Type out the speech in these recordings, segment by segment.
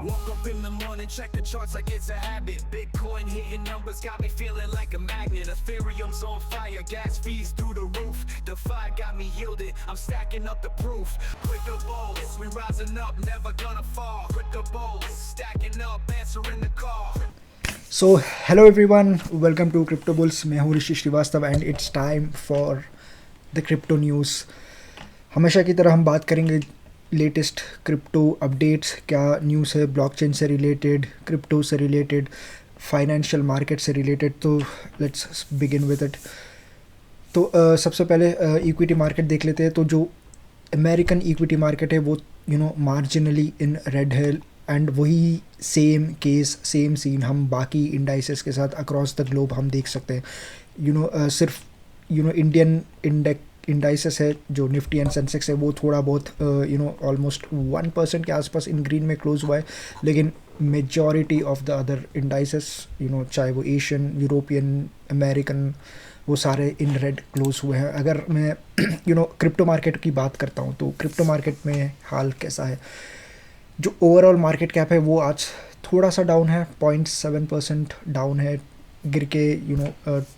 Woke up in the morning, check the charts like it's a habit. Bitcoin hitting numbers got me feeling like a magnet. Ethereum's on fire, gas fees through the roof. DeFi got me yielded, I'm stacking up the proof. Crypto bulls, we rising up, never gonna fall. Crypto bulls, stacking up, answering the call. So hello everyone, welcome to Crypto Bulls. मैं हूँ Rishi Srivastava and it's time for the crypto news. हमेशा की तरह हम बात करेंगे latest crypto updates, क्या news है ब्लॉकचेन से रिलेटेड, क्रिप्टो से रिलेटेड, फाइनेंशियल मार्केट से रिलेटेड। तो लेट्स बिगिन विद इट। तो सबसे पहले इक्विटी मार्केट देख लेते हैं। तो जो अमेरिकन इक्विटी मार्केट है वो मार्जिनली इन रेड है एंड वही सेम केस सेम सीन हम बाकी इंडाइसेस के साथ अक्रॉस द ग्लोब हम देख सकते हैं। सिर्फ इंडियन इंडाइसेस है जो निफ्टी एंड सेंसेक्स है वो थोड़ा बहुत ऑलमोस्ट 1% के आसपास इन ग्रीन में क्लोज हुआ है, लेकिन majority of the other indices चाहे वो एशियन, यूरोपियन, अमेरिकन, वो सारे इन रेड क्लोज हुए हैं। अगर मैं क्रिप्टो मार्केट की बात करता हूँ तो क्रिप्टो मार्केट में हाल कैसा है। जो ओवरऑल मार्केट कैप है वो आज थोड़ा सा डाउन है, 0.7% डाउन है, गिर के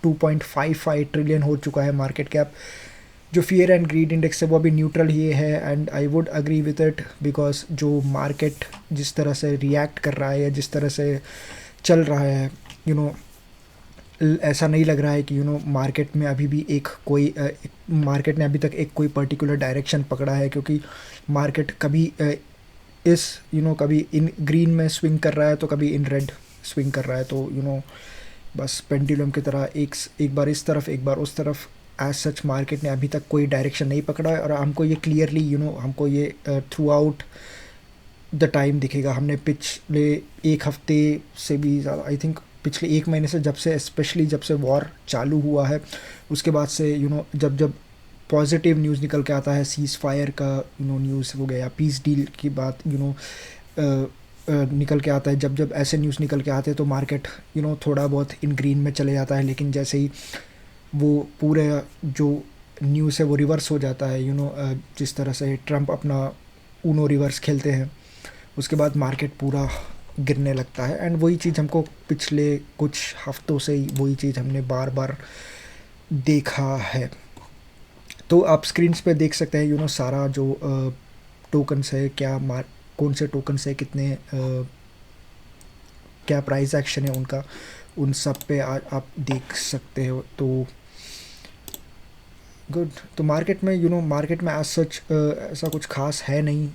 2.55 ट्रिलियन हो चुका है मार्केट कैप। जो फियर एंड ग्रीड इंडेक्स है वो अभी न्यूट्रल ही है and I would agree with it, because जो मार्केट जिस तरह से रिएक्ट कर रहा है या जिस तरह से चल रहा है ऐसा नहीं लग रहा है कि मार्केट में अभी भी मार्केट ने अभी तक एक कोई पर्टिकुलर डायरेक्शन पकड़ा है, क्योंकि मार्केट कभी कभी इन ग्रीन में स्विंग कर रहा है तो कभी इन रेड स्विंग कर रहा है। तो बस पेंडुलम की तरह एक बार इस तरफ एक बार उस तरफ, एज सच मार्केट ने अभी तक कोई डायरेक्शन नहीं पकड़ा है। और हमको ये क्लियरली हमको ये थ्रू आउट द टाइम दिखेगा। हमने पिछले एक हफ्ते से भी ज़्यादा, आई थिंक पिछले एक महीने से, स्पेशली जब से वॉर चालू हुआ है उसके बाद से जब पॉजिटिव न्यूज़ निकल के आता है, सीज़ फायर का न्यूज़ हो गया, पीस डील की बात निकल के आता है, जब ऐसे न्यूज़ निकल के आते हैं तो मार्केट थोड़ा बहुत इन ग्रीन में चले जाता है। लेकिन जैसे ही वो पूरे जो न्यूज़ है वो रिवर्स हो जाता है, जिस तरह से ट्रम्प अपना ऊनो रिवर्स खेलते हैं, उसके बाद मार्केट पूरा गिरने लगता है। एंड वही चीज़ हमको पिछले कुछ हफ्तों से ही वही चीज़ हमने बार बार देखा है। तो आप स्क्रीन्स पे देख सकते हैं सारा जो टोकन्स है, कौन से टोकन्स है, कितने क्या प्राइस एक्शन है उनका, उन सब पे आप देख सकते हो। तो गुड। तो मार्केट में मार्केट में एज सच ऐसा कुछ खास है नहीं,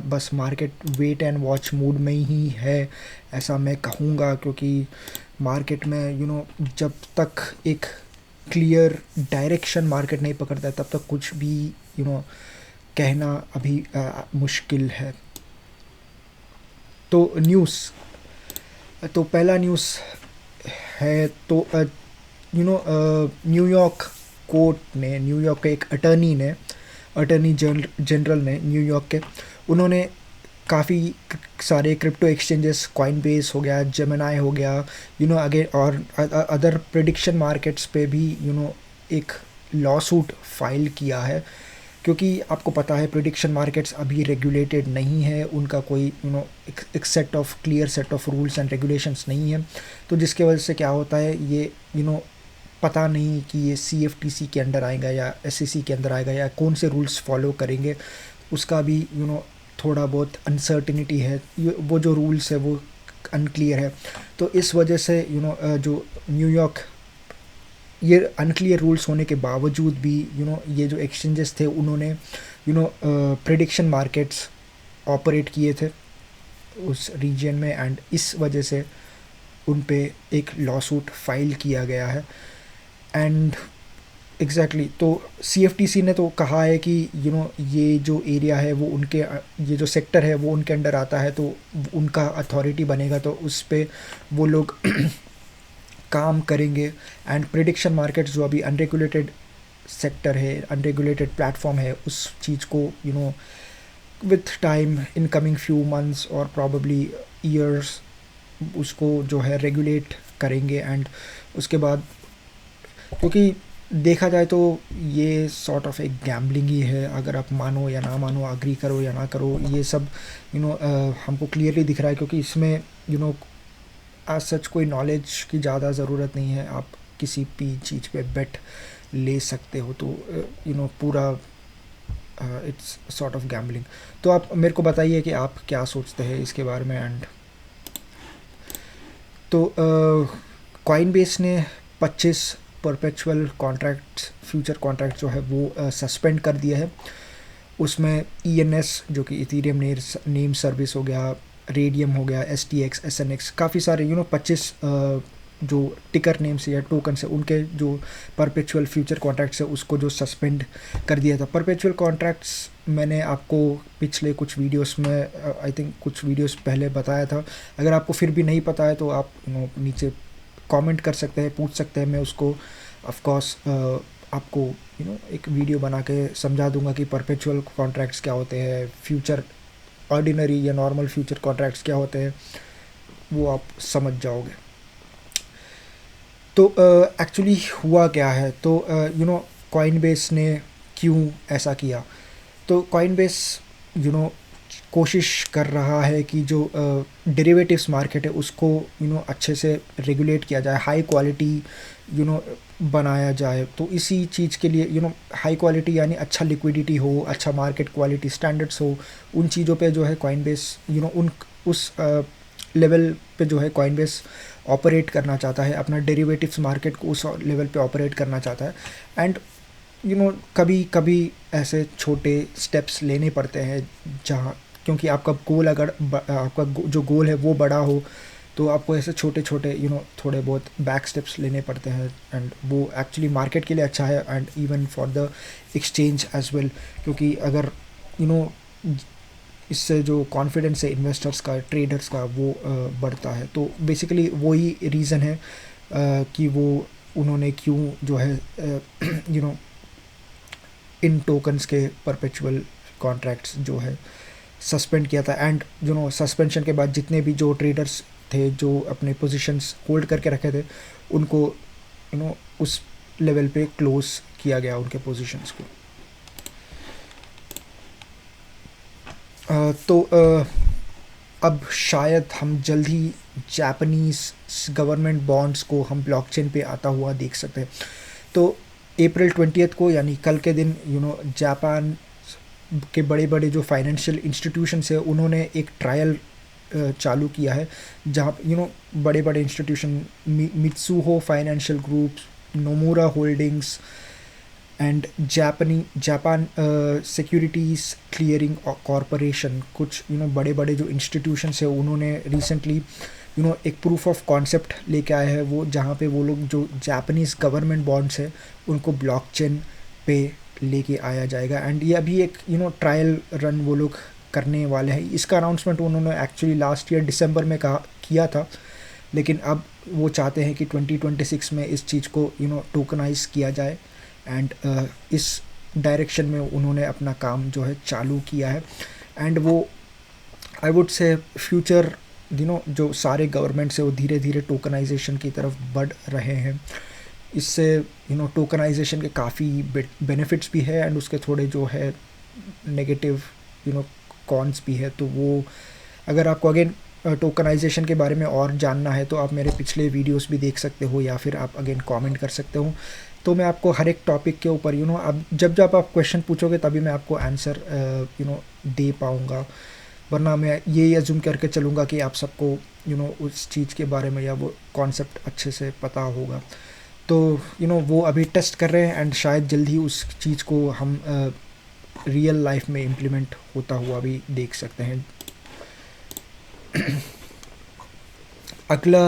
बस market wait and watch mood में ही है ऐसा मैं कहूँगा, क्योंकि मार्केट में जब तक एक क्लियर डायरेक्शन मार्केट नहीं पकड़ता है तब तक कुछ भी कहना अभी मुश्किल है। तो न्यूज़, तो पहला न्यूज़ है तो न्यूयॉर्क के एक अटर्नी जनरल ने न्यूयॉर्क के, उन्होंने काफ़ी सारे क्रिप्टो एक्सचेंजेस, कॉइनबेस हो गया, जेमिनाई हो गया, अगेन और अदर प्रेडिक्शन मार्केट्स पे भी एक लॉसूट फाइल किया है, क्योंकि आपको पता है प्रेडिक्शन मार्केट्स अभी रेगुलेटेड नहीं है, उनका कोई एक clear set of rules and regulations नहीं है। तो जिसके वजह से क्या होता है, ये पता नहीं कि ये CFTC के अंडर आएगा या SEC के अंदर आएगा या कौन से रूल्स फॉलो करेंगे, उसका भी थोड़ा बहुत अनसर्टिनिटी है, वो जो रूल्स है वो अनक्लियर है। तो इस वजह से जो न्यूयॉर्क, ये अनक्लियर रूल्स होने के बावजूद भी ये जो एक्सचेंजेस थे उन्होंने प्रेडिक्शन मार्केट्स ऑपरेट किए थे उस रीजन में, एंड इस वजह से उन पे एक लॉसूट फाइल किया गया है। एंड एग्जैक्टली तो CFTC ने तो कहा है कि ये जो एरिया है वो उनके, ये जो सेक्टर है वो उनके अंडर आता है, तो उनका अथॉरिटी बनेगा तो उस पे वो लोग काम करेंगे। एंड प्रेडिक्शन मार्केट्स जो अभी अनरेगुलेटेड सेक्टर है, अनरेगुलेटेड प्लेटफॉर्म है, उस चीज़ को with time in coming few months और प्रॉबली ईयर्स उसको जो है रेगुलेट करेंगे। एंड उसके बाद, क्योंकि देखा जाए तो ये सॉर्ट ऑफ एक गैम्बलिंग ही है, अगर आप मानो या ना मानो, अग्री करो या ना करो, ये सब हमको क्लियरली दिख रहा है, क्योंकि इसमें आज सच कोई नॉलेज की ज़्यादा ज़रूरत नहीं है, आप किसी भी चीज़ पे बेट ले सकते हो, तो पूरा इट्स सॉर्ट ऑफ गैम्बलिंग। तो आप मेरे को बताइए कि आप क्या सोचते हैं इसके बारे में। एंड तो कॉइनबेस ने 25 परपेचुअल कॉन्ट्रैक्ट्स, फ्यूचर कॉन्ट्रैक्ट जो है वो सस्पेंड कर दिया है। उसमें ENS जो कि इथीरियम नेम सर्विस हो गया, रेडियम हो गया, STX, SNX, काफ़ी सारे 25 जो टिकर नेम्स या टोकन है उनके जो परपेचुअल फ्यूचर कॉन्ट्रैक्ट्स है उसको जो सस्पेंड कर दिया था। परपेचुअल कॉन्ट्रैक्ट्स मैंने आपको पिछले कुछ वीडियोस में आई थिंक कुछ वीडियोस पहले बताया था। अगर आपको फिर भी नहीं पता है तो आप नीचे कमेंट कर सकते हैं, पूछ सकते हैं, मैं उसको ऑफ कोर्स आपको एक वीडियो बना के समझा दूंगा कि परपेचुअल कॉन्ट्रैक्ट्स क्या होते हैं, फ्यूचर ऑर्डिनरी या नॉर्मल फ्यूचर कॉन्ट्रैक्ट्स क्या होते हैं, वो आप समझ जाओगे। तो एक्चुअली हुआ क्या है, तो कॉइनबेस ने क्यों ऐसा किया। तो कॉइनबेस कोशिश कर रहा है कि जो डेरिवेटिव्स मार्केट है उसको अच्छे से रेगुलेट किया जाए, हाई क्वालिटी बनाया जाए। तो इसी चीज़ के लिए हाई क्वालिटी यानी अच्छा लिक्विडिटी हो, अच्छा मार्केट क्वालिटी स्टैंडर्ड्स हो, उन चीज़ों पे जो है कॉइनबेस उन उस लेवल पे जो है कॉइनबेस ऑपरेट करना चाहता है, अपना डेरिवेटिव्स मार्केट को उस लेवल पे ऑपरेट करना चाहता है। एंड कभी कभी ऐसे छोटे स्टेप्स लेने पड़ते हैं जहाँ, क्योंकि आपका गोल अगर आपका जो गोल है वो बड़ा हो तो आपको ऐसे छोटे छोटे थोड़े बहुत बैक स्टेप्स लेने पड़ते हैं। एंड वो एक्चुअली मार्केट के लिए अच्छा है and even for the exchange as well, क्योंकि अगर इससे जो कॉन्फिडेंस है इन्वेस्टर्स का, ट्रेडर्स का, वो बढ़ता है। तो बेसिकली वही रीज़न है कि वो उन्होंने क्यों जो है इन टोकन्स के परपेचुअल कॉन्ट्रैक्ट्स जो है सस्पेंड किया था। एंड सस्पेंशन के बाद जितने भी जो ट्रेडर्स थे जो अपने पोजीशंस होल्ड करके रखे थे उनको उस लेवल पे क्लोज किया गया उनके पोजीशंस को। तो अब शायद हम जल्द ही जापानीज़ गवर्नमेंट बॉन्ड्स को हम ब्लॉकचेन पे आता हुआ देख सकते हैं। तो अप्रैल 20 को यानी कल के दिन जापान के बड़े बड़े जो फाइनेंशियल इंस्टीट्यूशंस है उन्होंने एक ट्रायल चालू किया है, जहाँ बड़े बड़े institution Mizuho financial group, Nomura Holdings and Japan Securities Clearing Corporation, कुछ बड़े बड़े जो इंस्टीट्यूशंस है उन्होंने रिसेंटली एक प्रूफ ऑफ कॉन्सेप्ट लेके आए हैं, वो जहाँ पे वो लोग जो जापानीज़ गवर्नमेंट बॉन्ड्स है उनको ब्लॉकचेन पे लेके आया जाएगा। एंड ये अभी एक ट्रायल रन वो लोग करने वाले हैं। इसका अनाउंसमेंट उन्होंने एक्चुअली लास्ट ईयर दिसंबर में किया था, लेकिन अब वो चाहते हैं कि 2026 में इस चीज़ को टोकनाइज किया जाए। एंड इस डायरेक्शन में उन्होंने अपना काम जो है चालू किया है। एंड वो आई वुड से फ्यूचर जो सारे गवर्नमेंट्स है वो धीरे धीरे टोकनाइजेशन की तरफ बढ़ रहे हैं। इससे टोकनाइजेशन के काफ़ी बेनिफिट्स भी है एंड उसके थोड़े जो है नेगेटिव कॉन्स भी है। तो वो अगर आपको अगेन टोकनाइजेशन के बारे में और जानना है तो आप मेरे पिछले वीडियोस भी देख सकते हो या फिर आप अगेन कमेंट कर सकते हो। तो मैं आपको हर एक टॉपिक के ऊपर अब जब आप क्वेश्चन पूछोगे तभी मैं आपको आंसर दे पाऊँगा, वरना मैं ये अज्यूम करके चलूँगा कि आप सबको उस चीज़ के बारे में या वो कॉन्सेप्ट अच्छे से पता होगा। तो वो अभी टेस्ट कर रहे हैं एंड शायद जल्द ही उस चीज़ को हम रियल लाइफ में इम्प्लीमेंट होता हुआ भी देख सकते हैं। अगला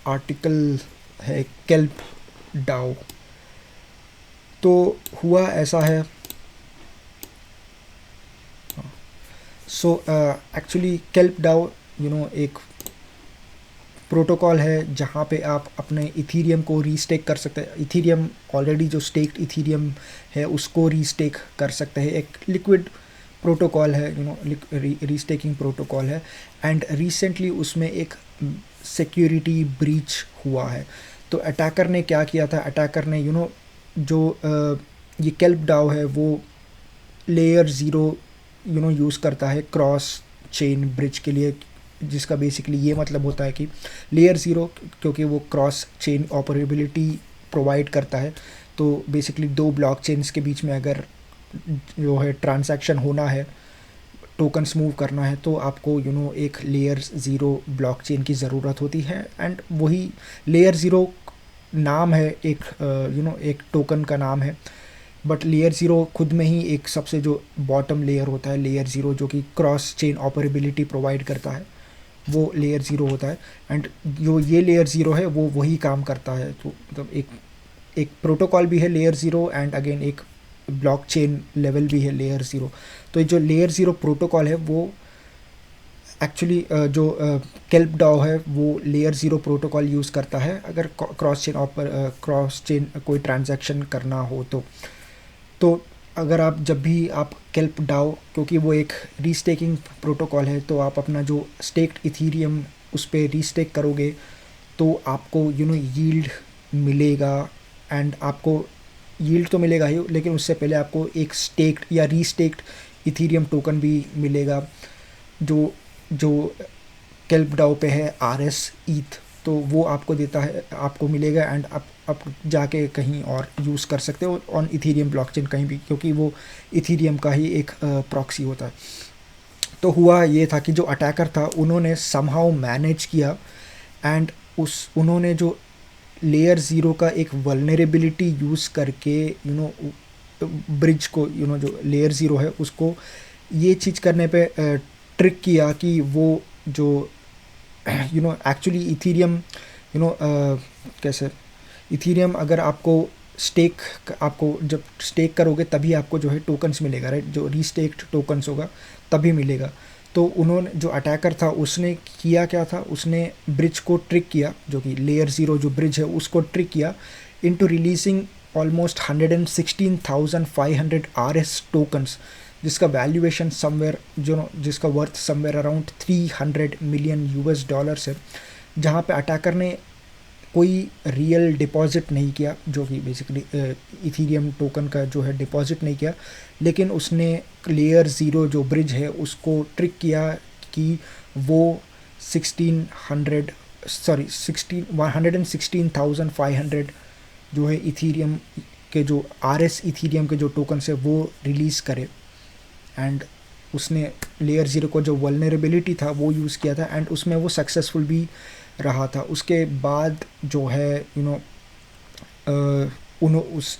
आर्टिकल है केल्प डाओ। तो हुआ ऐसा है, सो एक्चुअली केल्प डाओ एक प्रोटोकॉल है जहाँ पे आप अपने इथीरियम को रीस्टेक कर सकते हैं। इथीरियम ऑलरेडी जो स्टेक्ड इथीरियम है उसको रीस्टेक कर सकते हैं। एक लिक्विड प्रोटोकॉल है, रीस्टेकिंग प्रोटोकॉल है। एंड रिसेंटली उसमें एक सिक्योरिटी ब्रीच हुआ है। तो अटैकर ने क्या किया था, अटैकर ने जो ये केल्प डाओ है वो लेयर ज़ीरो यूज़ करता है क्रॉस चेन ब्रिज के लिए, जिसका बेसिकली ये मतलब होता है कि लेयर ज़ीरो क्योंकि वो क्रॉस चेन ऑपरेबिलिटी प्रोवाइड करता है, तो बेसिकली दो ब्लॉक चेन्स के बीच में अगर जो है ट्रांजैक्शन होना है, टोकन्स मूव करना है, तो आपको एक लेयर ज़ीरो ब्लॉकचेन की ज़रूरत होती है। एंड वही लेयर ज़ीरो नाम है, एक एक टोकन का नाम है, बट लेयर ज़ीरो खुद में ही एक सबसे जो बॉटम लेयर होता है लेयर ज़ीरो, जो कि क्रॉस चेन ऑपरेबिलिटी प्रोवाइड करता है, वो लेयर ज़ीरो होता है। एंड जो ये लेयर ज़ीरो है वो वही काम करता है, तो मतलब एक प्रोटोकॉल भी है लेयर ज़ीरो, एंड अगेन एक ब्लॉकचेन लेवल भी है लेयर ज़ीरो। तो ये जो लेयर ज़ीरो प्रोटोकॉल है वो एक्चुअली जो केल्प डाओ है वो लेयर ज़ीरो प्रोटोकॉल यूज़ करता है अगर क्रॉस चेन कोई ट्रांजैक्शन करना हो तो अगर आप जब भी आप केल्प डाओ, क्योंकि वो एक रीस्टेकिंग प्रोटोकॉल है, तो आप अपना जो स्टेक्ड इथीरियम उस पर रीस्टेक करोगे तो आपको यील्ड मिलेगा। एंड आपको यील्ड तो मिलेगा ही, लेकिन उससे पहले आपको एक स्टेक्ड या रीस्टेक्ड इथीरियम टोकन भी मिलेगा जो जो केल्प डाओ पे है RS ETH, तो वो आपको देता है, आपको मिलेगा। एंड आप जाके कहीं और यूज़ कर सकते हो ऑन इथीरियम ब्लॉकचेन कहीं भी, क्योंकि वो इथीरियम का ही एक प्रॉक्सी होता है। तो हुआ ये था कि जो अटैकर था उन्होंने समहाउ मैनेज किया, एंड उन्होंने जो लेयर ज़ीरो का एक वल्नरेबिलिटी यूज़ करके ब्रिज को जो लेयर ज़ीरो है उसको ये चीज़ करने पे ट्रिक किया कि वो जो एक्चुअली इथीरियम कैसे इथीरियम अगर आपको जब स्टेक करोगे तभी आपको जो है टोकन्स मिलेगा, राइट, जो रीस्टेक्ड टोकन्स होगा तभी मिलेगा। तो उन्होंने जो अटैकर था उसने किया क्या था, उसने ब्रिज को ट्रिक किया, जो कि लेयर ज़ीरो जो ब्रिज है उसको ट्रिक किया into releasing almost 116,500 RS tokens, जिसका वैल्यूएशन समवेयर जिसका वर्थ समवेयर अराउंड $300 मिलियन है, जहाँ पे अटैकर ने कोई रियल डिपॉजिट नहीं किया, जो कि बेसिकली इथीरियम टोकन का जो है डिपॉजिट नहीं किया, लेकिन उसने लेयर ज़ीरो जो ब्रिज है उसको ट्रिक किया कि वो 116,500 जो है इथीरियम के जो RS इथीरियम के जो टोकन्स है वो रिलीज़ करे। एंड उसने लेयर ज़ीरो को जो वल्नरेबिलिटी था वो यूज़ किया था, एंड उसमें वो सक्सेसफुल भी रहा था। उसके बाद जो है उस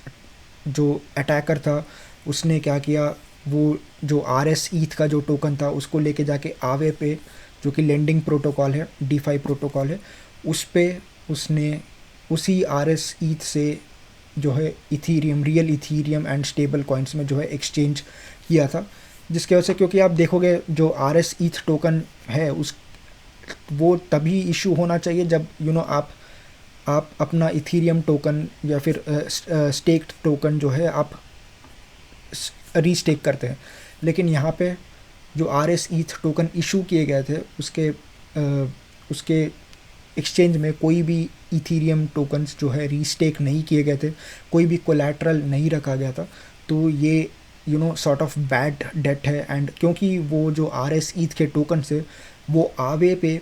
जो अटैकर था उसने क्या किया, वो जो RS ETH का जो टोकन था उसको लेके जाके आवे पे, जो कि लेंडिंग प्रोटोकॉल है, DeFi प्रोटोकॉल है, उस पे उसने उसी RS ETH से जो है Ethereum, real Ethereum and stable coins में जो है एक्सचेंज किया था, जिसके वजह से, क्योंकि आप देखोगे जो RS ETH टोकन है वो तभी इशू होना चाहिए जब आप अपना इथीरियम टोकन या फिर स्टेक्ड टोकन जो है आप रीस्टेक करते हैं। लेकिन यहाँ पे जो RS ETH टोकन इशू किए गए थे उसके एक्सचेंज में कोई भी इथीरियम टोकन्स जो है रीस्टेक नहीं किए गए थे, कोई भी कोलैटरल नहीं रखा गया था। तो ये सॉर्ट ऑफ बैड डेट है। एंड क्योंकि वो जो RS ETH के टोकन से वो आवे पे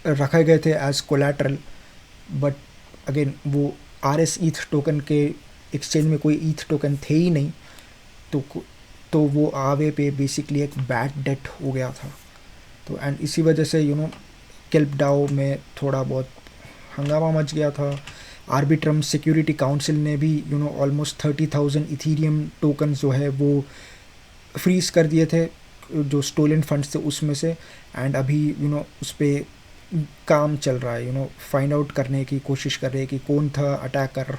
रखे गए थे एज कोलैटरल, बट अगेन वो RS ETH टोकन के एक्सचेंज में कोई ETH टोकन थे ही नहीं, तो वो आवे पे बेसिकली एक बैड डेट हो गया था। तो एंड इसी वजह से केल्प डाओ में थोड़ा बहुत हंगामा मच गया था। आर्बिट्रम सिक्योरिटी काउंसिल ने भी ऑलमोस्ट 30,000 इथीरियम टोकन जो है वो फ्रीज कर दिए थे जो स्टोलन फंड्स थे उसमें से। एंड अभी उस पर काम चल रहा है, फाइंड आउट करने की कोशिश कर रहे हैं कि कौन था अटैकर,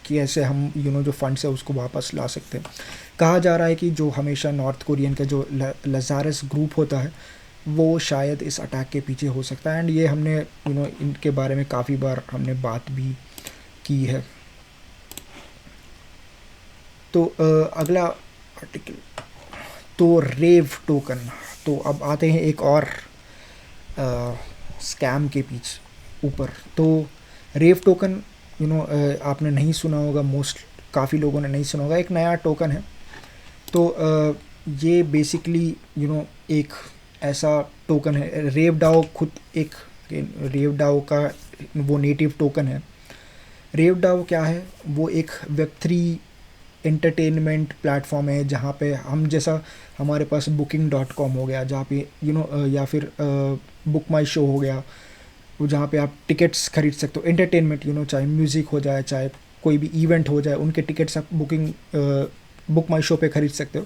कि ऐसे हम जो फंड्स है उसको वापस ला सकते हैं। कहा जा रहा है कि जो हमेशा नॉर्थ कोरियन का जो लजारस ग्रुप होता है वो शायद इस अटैक के पीछे हो सकता है। एंड ये हमने इनके बारे में काफ़ी बार हमने बात भी की है। तो अगला आर्टिकल तो रेव टोकन। तो अब आते हैं एक और स्कैम के पीछे ऊपर। तो रेव टोकन आपने नहीं सुना होगा, काफ़ी लोगों ने नहीं सुना होगा, एक नया टोकन है। तो ये बेसिकली एक ऐसा टोकन है। रेव डाओ खुद एक रेव डाओ का वो नेटिव टोकन है। रेव डाओ क्या है? वो एक वेब3 एंटरटेनमेंट प्लेटफॉर्म है जहाँ पे हम जैसा हमारे पास booking.com हो गया, जहाँ पे या फिर बुक माई शो हो गया, वो जहाँ पे आप टिकट्स खरीद सकते हो एंटरटेनमेंट, चाहे म्यूज़िक हो जाए, चाहे कोई भी इवेंट हो जाए, उनके टिकट्स आप बुक माई शो पे खरीद सकते हो।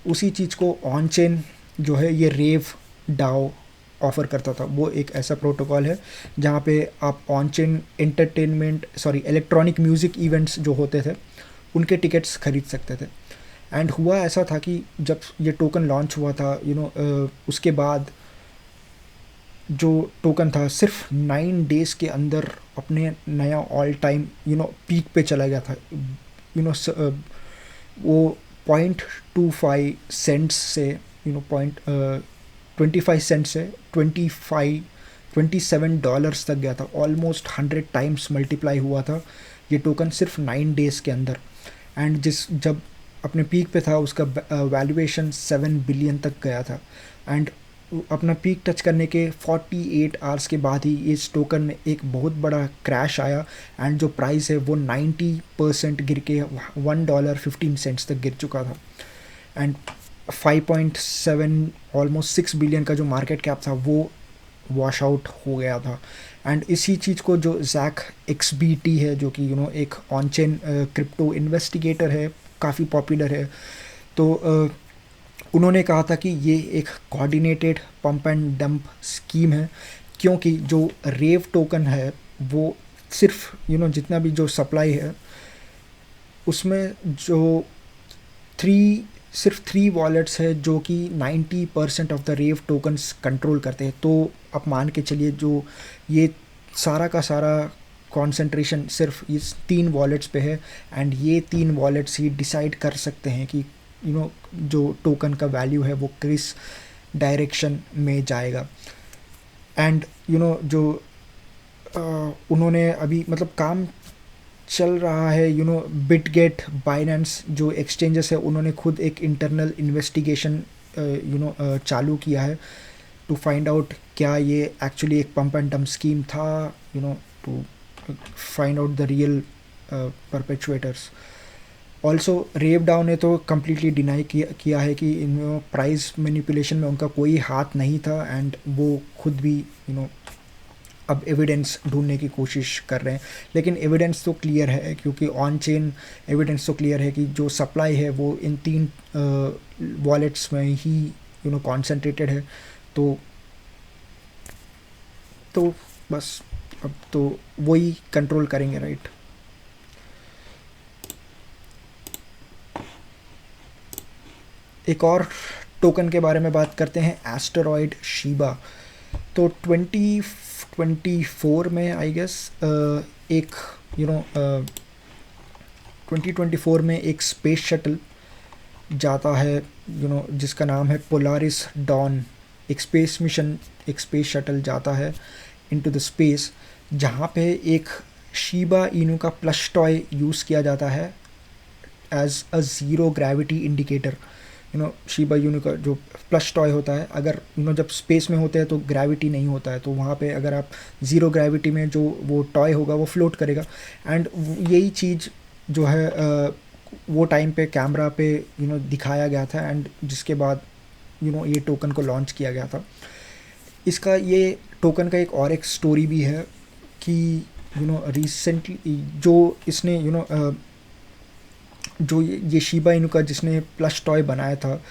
उसी चीज़ को ऑन चेन जो है ये रेव डाओ ऑफ़र करता था। वो एक ऐसा प्रोटोकॉल है जहाँ पे आप on chain electronic music events जो होते थे उनके टिकट्स खरीद सकते थे। एंड हुआ ऐसा था कि जब ये टोकन लॉन्च हुआ था उसके बाद जो टोकन था सिर्फ 9 डेज़ के अंदर अपने नया ऑल टाइम पीक पे चला गया था। वो 0.25 सेंट्स से 0.25 सेंट से 27 डॉलर्स तक गया था। ऑलमोस्ट 100 टाइम्स मल्टीप्लाई हुआ था ये टोकन सिर्फ 9 डेज़ के अंदर। एंड जब अपने पीक पे था उसका वैल्यूएशन 7 बिलियन तक गया था। एंड अपना पीक टच करने के 48 आवर्स के बाद ही इस टोकन में एक बहुत बड़ा क्रैश आया एंड जो प्राइस है वो 90% गिर के $1.15 तक गिर चुका था। एंड 5.7 ऑलमोस्ट 6 बिलियन का जो मार्केट कैप था वो वॉश आउट हो गया था। एंड इसी चीज़ को जो जैक XBT है, जो कि एक ऑन चेन क्रिप्टो इन्वेस्टिगेटर है, काफ़ी पॉपुलर है, तो उन्होंने कहा था कि ये एक coordinated pump and dump scheme है, क्योंकि जो रेव टोकन है वो सिर्फ जितना भी जो सप्लाई है उसमें जो सिर्फ 3 वॉलेट्स है जो कि 90% of the rev tokens control करते हैं। तो आप मान के चलिए जो ये सारा का सारा कॉन्सेंट्रेशन सिर्फ इस 3 वॉलेट्स पे है। एंड ये 3 वॉलेट्स ही डिसाइड कर सकते हैं कि जो टोकन का वैल्यू है वो किस डायरेक्शन में जाएगा। एंड जो उन्होंने अभी मतलब काम चल रहा है बिटगेट, बाइनेंस जो एक्सचेंजेस है, उन्होंने खुद एक इंटरनल इन्वेस्टिगेशन चालू किया है टू फाइंड आउट क्या ये एक्चुअली एक पंप एंड डंप स्कीम था, to find out the real perpetrators. Also रेव डाउ ने तो कम्प्लीटली डिनाई किया है कि इन प्राइस मैनिपुलेशन में उनका कोई हाथ नहीं था। एंड वो खुद भी अब एविडेंस ढूंढने की कोशिश कर रहे हैं, लेकिन एविडेंस तो क्लियर है, क्योंकि ऑन चेन एविडेंस तो क्लियर है कि जो सप्लाई है वो इन 3 वॉलेट्स में ही कॉन्सेंट्रेटेड है। तो बस अब तो वही कंट्रोल करेंगे, राइट। एक और टोकन के बारे में बात करते हैं, एस्टेरॉयड शीबा। तो 2024 में आई गेस एक 2024 में एक स्पेस शटल जाता है जिसका नाम है पोलारिस डॉन। एक स्पेस शटल जाता है इनटू द स्पेस, जहाँ पे एक शीबा इनू का प्लश टॉय यूज़ किया जाता है as a zero gravity indicator. Shiba Inu का जो प्लश टॉय होता है, अगर जब स्पेस में होते हैं तो ग्रेविटी नहीं होता है, तो वहाँ पे अगर आप ज़ीरो ग्रेविटी में जो वो टॉय होगा वो फ्लोट करेगा। एंड यही चीज़ जो है वो टाइम पे कैमरा पे दिखाया गया था, एंड जिसके बाद ये टोकन को लॉन्च किया गया था। इसका ये टोकन का एक और एक स्टोरी भी है कि रिसेंटली जो इसने जो ये शीबा इनू का जिसने प्लश टॉय बनाया था,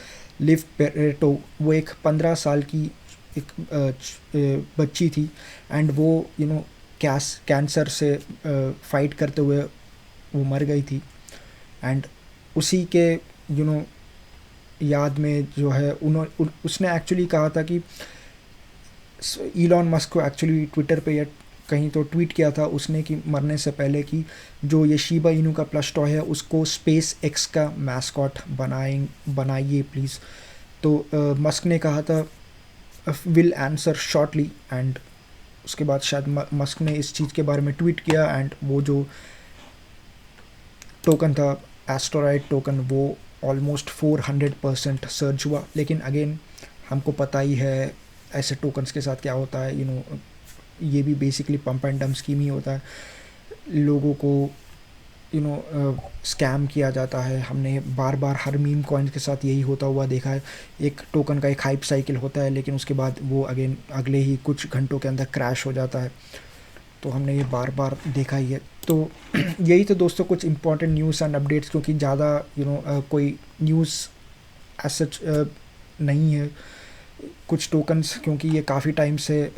लिव पेरेटो, वो एक 15 साल की एक बच्ची थी। एंड वो कैंसर से फाइट करते हुए वो मर गई थी। एंड उसी के याद में जो है उसने एक्चुअली कहा था कि इलॉन मस्क को एक्चुअली ट्विटर पे या कहीं तो ट्वीट किया था उसने कि मरने से पहले कि जो ये शीबा इनू का प्लश टॉय है उसको स्पेस एक्स का मैस्कॉट बनाइए प्लीज़। तो मस्क ने कहा था विल आंसर शॉर्टली। एंड उसके बाद शायद मस्क ने इस चीज़ के बारे में ट्वीट किया एंड वो जो टोकन था एस्ट्रॉयड टोकन वो ऑलमोस्ट 400% सर्ज हुआ। लेकिन अगेन हमको पता ही है ऐसे टोकन्स के साथ क्या होता है, ये भी basically pump and dump scheme ही होता है, लोगों को स्कैम किया जाता है। हमने बार बार हर मीम कॉइन के साथ यही होता हुआ देखा है, एक टोकन का एक हाइप साइकिल होता है लेकिन उसके बाद वो अगेन अगले ही कुछ घंटों के अंदर क्रैश हो जाता है। तो हमने ये बार बार देखा ही है। तो यही तो दोस्तों कुछ इंपॉर्टेंट न्यूज़ एंड अपडेट्स, क्योंकि ज़्यादा कोई न्यूज़ एज सच नहीं है। कुछ टोकन्स, क्योंकि ये काफ़ी टाइम से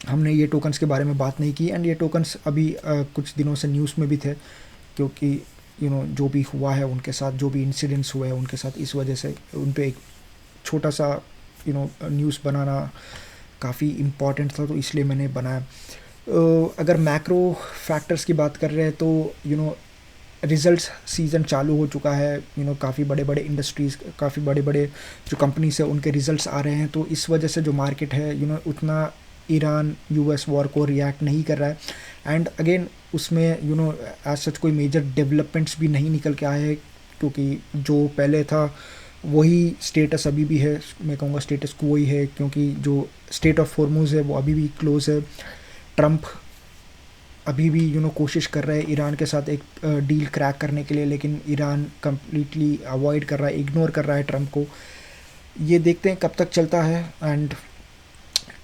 हमने ये टोकन्स के बारे में बात नहीं की एंड ये टोकन्स अभी कुछ दिनों से न्यूज़ में भी थे, क्योंकि जो भी हुआ है उनके साथ, जो भी इंसिडेंट्स हुए हैं उनके साथ, इस वजह से उन पे एक छोटा सा न्यूज़ बनाना काफ़ी इम्पॉर्टेंट था, तो इसलिए मैंने बनाया। अगर मैक्रो फैक्टर्स की बात कर रहे हैं तो रिजल्ट्स सीज़न चालू हो चुका है। काफ़ी बड़े बड़े इंडस्ट्रीज़, काफ़ी बड़े बड़े जो कंपनीज है उनके रिजल्ट्स आ रहे हैं, तो इस वजह से जो मार्केट है उतना ईरान यूएस वॉर को रिएक्ट नहीं कर रहा है। एंड अगेन उसमें एज सच कोई मेजर डेवलपमेंट्स भी नहीं निकल के आए हैं, क्योंकि जो पहले था वही स्टेटस अभी भी है। मैं कहूँगा स्टेटस को वही है, क्योंकि जो स्टेट ऑफ हॉर्मुज़ है वो अभी भी क्लोज है। ट्रंप अभी भी कोशिश कर रहा है ईरान के साथ एक डील क्रैक करने के लिए, लेकिन ईरान कम्प्लीटली अवॉइड कर रहा है, इग्नोर कर रहा है ट्रंप को। ये देखते हैं कब तक चलता है एंड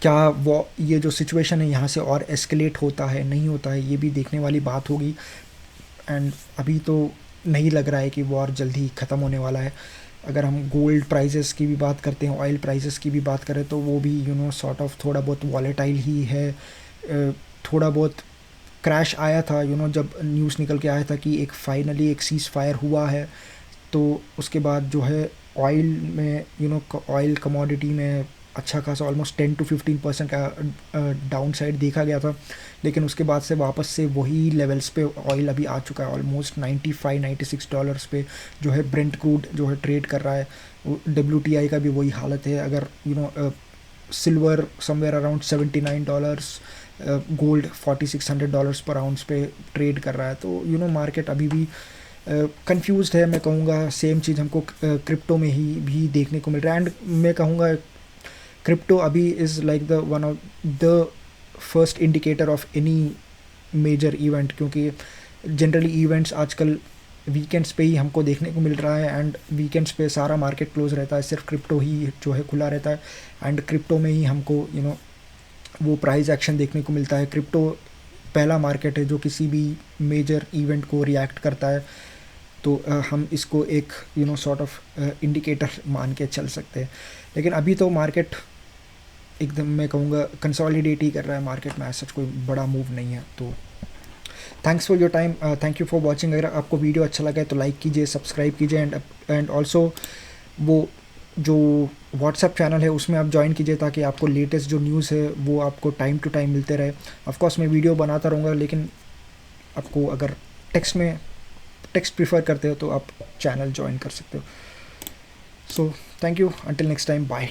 क्या वो ये जो सिचुएशन है यहाँ से और एस्केलेट होता है नहीं होता है, ये भी देखने वाली बात होगी। एंड अभी तो नहीं लग रहा है कि वॉर जल्दी ख़त्म होने वाला है। अगर हम गोल्ड प्राइसेस की भी बात करते हैं, ऑयल प्राइसेस की भी बात करें, तो वो भी सॉर्ट ऑफ थोड़ा बहुत वॉलेटाइल ही है। थोड़ा बहुत क्रैश आया था जब न्यूज़ निकल के आया था कि फाइनली एक सीज़ फायर हुआ है, तो उसके बाद जो है ऑयल में ऑयल कमोडिटी में अच्छा खासा ऑलमोस्ट 10 to 15% का डाउन साइड देखा गया था। लेकिन उसके बाद से वापस से वही लेवल्स पे ऑयल अभी आ चुका है, ऑलमोस्ट $95-96 पे जो है ब्रेंट क्रूड जो है ट्रेड कर रहा है। WTI का भी वही हालत है। अगर सिल्वर समवेयर अराउंड $79, गोल्ड $4600 पर आउंस पे ट्रेड कर रहा है। तो मार्केट अभी भी कंफ्यूज्ड है। मैं कहूँगा सेम चीज़ हमको क्रिप्टो में ही भी देखने को मिल रहा है। एंड मैं कहूँगा क्रिप्टो अभी is like the one of the first indicator of any major event, क्योंकि जनरली इवेंट्स आजकल वीकेंड्स पे ही हमको देखने को मिल रहा है एंड वीकेंड्स पे सारा मार्केट क्लोज रहता है, सिर्फ क्रिप्टो ही जो है खुला रहता है। एंड क्रिप्टो में ही हमको वो प्राइस एक्शन देखने को मिलता है। क्रिप्टो पहला मार्केट है जो किसी भी मेजर इवेंट को रिएक्ट करता है, तो हम इसको एक सॉर्ट ऑफ इंडिकेटर मान के चल सकते हैं। लेकिन अभी तो मार्केट एकदम मैं कहूँगा कंसोलिडेट ही कर रहा है, मार्केट में ऐसा कोई बड़ा मूव नहीं है। तो thanks for your time, thank you for watching. अगर आपको वीडियो अच्छा लगा है तो लाइक कीजिए, सब्सक्राइब कीजिए एंड ऑल्सो वो जो व्हाट्सएप चैनल है उसमें आप ज्वाइन कीजिए, ताकि आपको लेटेस्ट जो न्यूज़ है वो आपको टाइम टू टाइम मिलते रहे। ऑफकोर्स मैं वीडियो बनाता रहूँगा, लेकिन आपको अगर टेक्स्ट प्रीफर करते हो तो आप चैनल ज्वाइन कर सकते हो। So thank you, until next time, bye.